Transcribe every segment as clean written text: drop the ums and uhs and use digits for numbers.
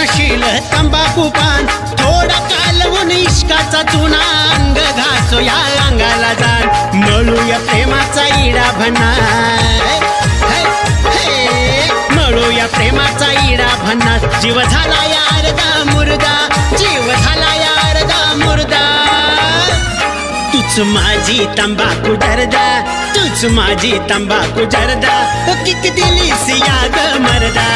करशील तंबाखू पान, थोडा कालवून इश्काचा चुना, अंग घासो या अंगाला जाण, मळूया प्रेमाचा इडा भन्ना, मळूया प्रेमाचा इडा भन्ना, जीव झाला यारदा मुर्दा, जीव झाला यारदा मुर्दा, तूच माझी तंबाखू जर्दा, तूच माझी तंबाखू जर्दा, किक दिलीस या ग मर्दा,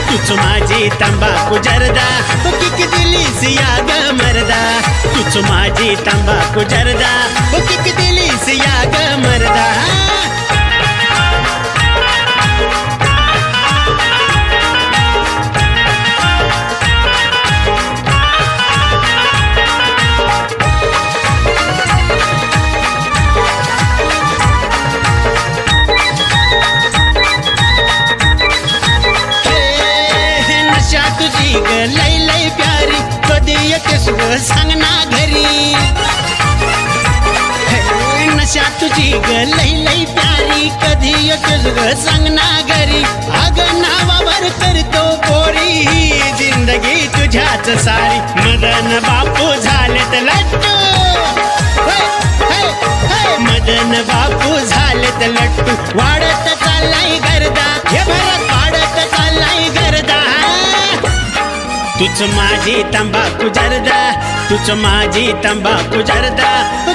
तूच माझी तंबाखू जर्दा, किक दिलीस या ग मर्दा, तूच माझी तंबाखू जर्दा, किक दिलीस या ग मर्दा. तुझी ग लई लई प्यारी, कधी येतेस ग सांग ना घरी, नशा तुझी ग लई लई प्यारी, कधी येतेस ग सांग ना घरी, अग नावावर करतो पोरी, जिंदगी तुझ्याच सारी, मदन बापू झालेत लट्टू, मदन बापू झालेत लट्टू, वाढत चाललाय गर्दा, हे भरत वाढत चाललाय गर्दा, तूच माझी तंबाखू जर्दा, तूच माझी तंबाखू जर्दा,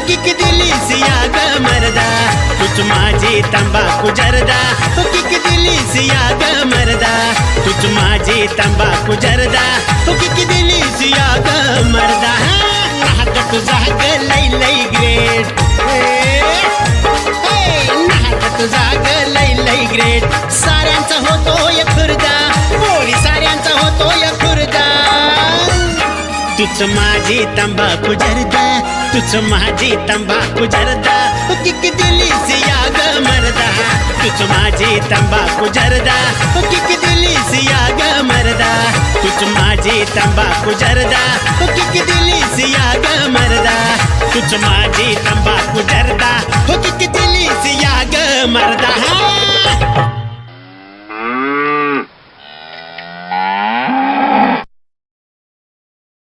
किक दिलीस या ग मर्दा, तूच माझी तंबाखू जर्दा, किक दिलीस या ग मर्दा, तूच माझी तंबाखू जर्दा, किक दिलीस या ग मर्दा, नाहक तुझा ग लई लई ग्रेट, नाहक तुझा ग लई लई ग्रेट, साऱ्यांचा होतोय खुर्दा, पोरी साऱ्यांचा होतोय खुर्दा, तूच माझी तंबाखू जर्दा, तूच माझी तंबाखू जर्दा, किक दिलीस या ग मर्दा, तूच माझी तंबाखू जर्दा, किक दिलीस या ग मर्दा, तूच माझी तंबाखू जर्दा, किक दिलीस या ग मर्दा, तूच माझी तंबाखू जर्दा, किक दिलीस या ग मर्दा.